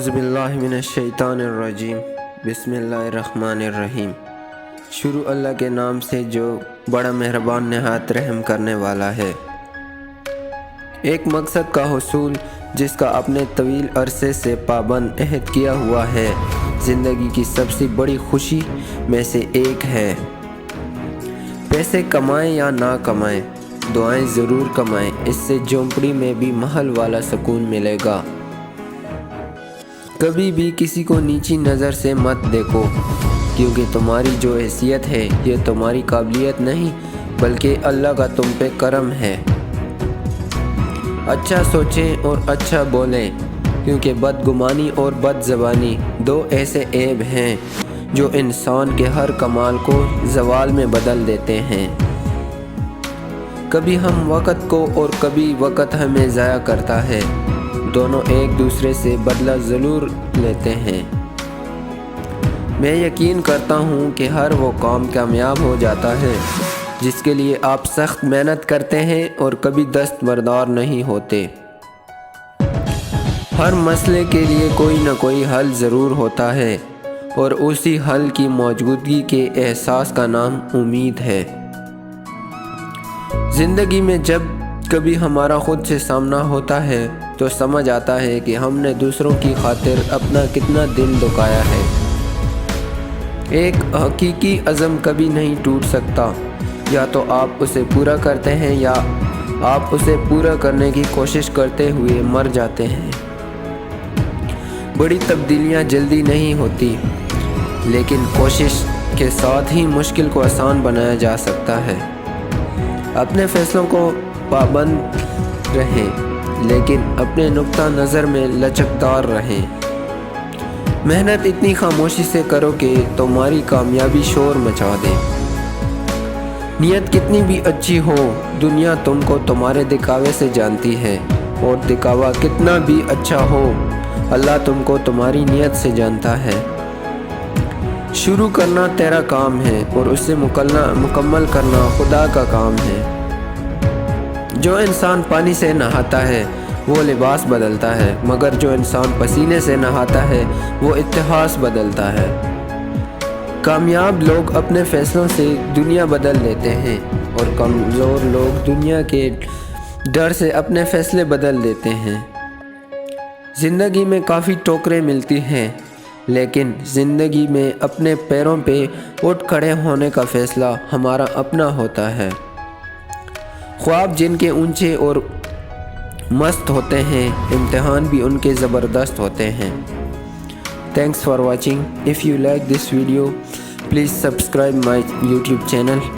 اعوذ باللہ من الشیطان الرجیم بسم اللہ الرحمن الرحیم۔ شروع اللہ کے نام سے جو بڑا مہربان نہایت رحم کرنے والا ہے۔ ایک مقصد کا حصول جس کا اپنے طویل عرصے سے پابند عہد کیا ہوا ہے، زندگی کی سب سے بڑی خوشی میں سے ایک ہے۔ پیسے کمائیں یا نہ کمائیں، دعائیں ضرور کمائیں، اس سے جھونپڑی میں بھی محل والا سکون ملے گا۔ کبھی بھی کسی کو نیچی نظر سے مت دیکھو، کیونکہ تمہاری جو حیثیت ہے یہ تمہاری قابلیت نہیں بلکہ اللہ کا تم پہ کرم ہے۔ اچھا سوچیں اور اچھا بولیں، کیونکہ بدگمانی اور بد زبانی دو ایسے عیب ہیں جو انسان کے ہر کمال کو زوال میں بدل دیتے ہیں۔ کبھی ہم وقت کو اور کبھی وقت ہمیں ضائع کرتا ہے، دونوں ایک دوسرے سے بدلہ ضرور لیتے ہیں۔ میں یقین کرتا ہوں کہ ہر وہ کام کامیاب ہو جاتا ہے جس کے لیے آپ سخت محنت کرتے ہیں اور کبھی دستبردار نہیں ہوتے۔ ہر مسئلے کے لیے کوئی نہ کوئی حل ضرور ہوتا ہے، اور اسی حل کی موجودگی کے احساس کا نام امید ہے۔ زندگی میں جب کبھی ہمارا خود سے سامنا ہوتا ہے تو سمجھ آتا ہے کہ ہم نے دوسروں کی خاطر اپنا کتنا دل دکھایا ہے۔ ایک حقیقی عزم کبھی نہیں ٹوٹ سکتا، یا تو آپ اسے پورا کرتے ہیں یا آپ اسے پورا کرنے کی کوشش کرتے ہوئے مر جاتے ہیں۔ بڑی تبدیلیاں جلدی نہیں ہوتی، لیکن کوشش کے ساتھ ہی مشکل کو آسان بنایا جا سکتا ہے۔ اپنے فیصلوں کو پابند رہیں، لیکن اپنے نقطہ نظر میں لچکدار رہیں۔ محنت اتنی خاموشی سے کرو کہ تمہاری کامیابی شور مچا دے۔ نیت کتنی بھی اچھی ہو، دنیا تم کو تمہارے دکھاوے سے جانتی ہے، اور دکھاوا کتنا بھی اچھا ہو، اللہ تم کو تمہاری نیت سے جانتا ہے۔ شروع کرنا تیرا کام ہے اور اسے مکمل کرنا خدا کا کام ہے۔ جو انسان پانی سے نہاتا ہے وہ لباس بدلتا ہے، مگر جو انسان پسینے سے نہاتا ہے وہ اتہاس بدلتا ہے۔ کامیاب لوگ اپنے فیصلوں سے دنیا بدل لیتے ہیں، اور کمزور لوگ دنیا کے ڈر سے اپنے فیصلے بدل دیتے ہیں۔ زندگی میں کافی ٹھوکریں ملتی ہیں، لیکن زندگی میں اپنے پیروں پہ اٹھ کھڑے ہونے کا فیصلہ ہمارا اپنا ہوتا ہے۔ خواب جن کے اونچے اور مست ہوتے ہیں، امتحان بھی ان کے زبردست ہوتے ہیں۔ Thanks for watching. If you like this video, please subscribe my YouTube channel.